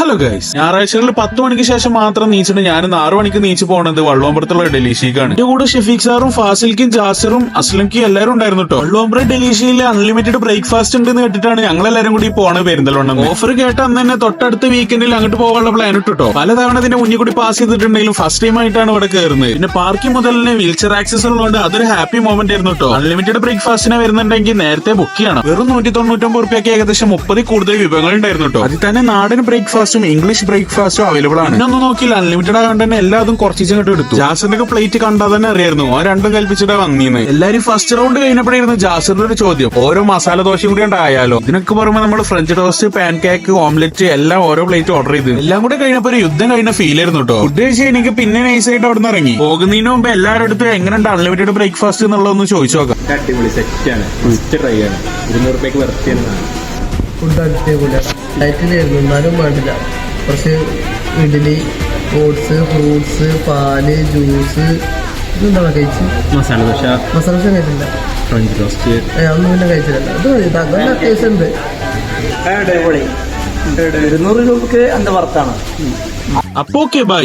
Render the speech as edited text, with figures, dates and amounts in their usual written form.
Hello guys, ഞായറാഴ്ചകളിൽ 10 മണിക്ക് ശേഷം മാത്രം നീച്ചിട്ട് ഞാനിന്ന് 6 മണിക്ക് നീച്ചു പോണത് വള്ളോമ്പറത്തുള്ള ഡെലീഷിക്കാണ്. എന്റെ കൂടെ ഷെഫീഖ് സാറും ഫാസിൽക്കും ജാസിറും അസ്ലംക്കും എല്ലാവരും ഉണ്ടായിരുന്നു കേട്ടോ. വള്ളോമ്പറ ഡെലീഷിയിൽ അൺലിമിറ്റഡ് ബ്രേക്ക്ഫാസ്റ്റ് ഉണ്ട് എന്ന് കേട്ടിട്ടാണ് ഞങ്ങൾ എല്ലാവരും കൂടി പോണത് പെരിന്തൽമണ്ണ. ഓഫർ കേട്ട അന്ന് തന്നെ തൊട്ടടുത്ത വീക്കെൻഡിൽ അങ്ങോട്ട് പോകാനുള്ള പ്ലാൻ ഇട്ടോ. പലതവണ ഇതിന്റെ മുന്നിൽ കൂടി പാസ് ചെയ്തിട്ടുണ്ടെങ്കിലും ഫസ്റ്റ് ടൈം ആയിട്ടാണ് ഇവിടെ കയറുന്നത്. പിന്നെ പാർക്കിംഗ് മുതൽ തന്നെ വീൽചെയർ ആക്സസ് ഉള്ളതുകൊണ്ട് അതൊരു ഹാപ്പി മൊമെന്റ് ആയിരുന്നു കേട്ടോ. അൺലിമിറ്റഡ് ബ്രേക്ക്ഫാസ്റ്റിനെ വരുന്നുണ്ടെങ്കിൽ നേരത്തെ ബുക്ക് ചെയ്യണം. വെറും 199 രൂപയ്ക്ക് ഏകദേശം 30 കൂടുതൽ വിഭവങ്ങൾ ഉണ്ടായിരുന്നു കേട്ടോ. അതിൽ തന്നെ നാടൻ ബ്രേക്ക്ഫാസ്റ്റും ഇംഗ്ലീഷ് ബ്രേക്ക്ഫാസ്റ്റും അവൈലബിൾ ആണ്. ഇന്നൊന്നും നോക്കിയില്ല, അൺലിമിറ്റഡ് ആയതുകൊണ്ട് തന്നെ എല്ലാതും കുറച്ചിങ്ങോട്ട് എടുത്തു. ജാസിറിന്റെ പ്ലേറ്റ് കണ്ടാൽ തന്നെ അറിയായിരുന്നു ഓ രണ്ടും കൽപ്പിച്ചിട്ടാ വന്നീന്ന്. എല്ലാരും ഫസ്റ്റ് റൗണ്ട് കഴിഞ്ഞപ്പോഴായിരുന്നു ജാസിറിന്റെ ഒരു ചോദ്യം, ഓരോ മസാല ദോശയും കൂടി ഉണ്ടായാലോ. ഇതിനൊക്കെ പറയുമ്പോൾ നമ്മൾ French toast, pan cake, omelette എല്ലാം ഓരോ പ്ലേറ്റ് ഓർഡർ ചെയ്ത് എല്ലാം കൂടെ കഴിഞ്ഞപ്പോ ഒരു യുദ്ധം കഴിഞ്ഞ ഫീൽ ആയിരുന്നു കേട്ടോ. ഫുഡ് കഴിച്ച് എനിക്ക് പിന്നെ നൈസായിട്ട് അവിടെ നിന്ന് ഇറങ്ങി. പോകുന്നതിന് മുമ്പ് എല്ലാവരുടെ അടുത്ത് എങ്ങനെയുണ്ട് അൺലിമിറ്റഡ് ബ്രേക്ക്ഫാസ്റ്റ് എന്നുള്ളതൊന്ന് ചോദിച്ചു നോക്കാം. അടിപൊളി സെറ്റാണ്, ഫസ്റ്റ് ട്രൈ ആണ്. 200 രൂപയ്ക്ക് വെറുതെ ഫുഡ് അടിപൊളിയാണ്. ഡയറ്റിലായിരുന്നു എന്നാലും വേണ്ടില്ല. കുറച്ച് ഇഡ്ഡലി, ഓട്സ്, ഫ്രൂട്ട്സ്, പാല്, ജ്യൂസ്, ഇതെന്താണ് കഴിച്ച് മസാല ദോശ കഴിച്ചില്ല. ഫ്രഞ്ച് ടോസ്റ്റ് ഒന്നും പിന്നെ കഴിച്ചില്ല. അത് മതി, നല്ല ടേസ്റ്റ് ഉണ്ട്. 200 രൂപക്ക് എന്താ വർത്താണ്. അപ്പൊ ഓക്കെ ബൈ.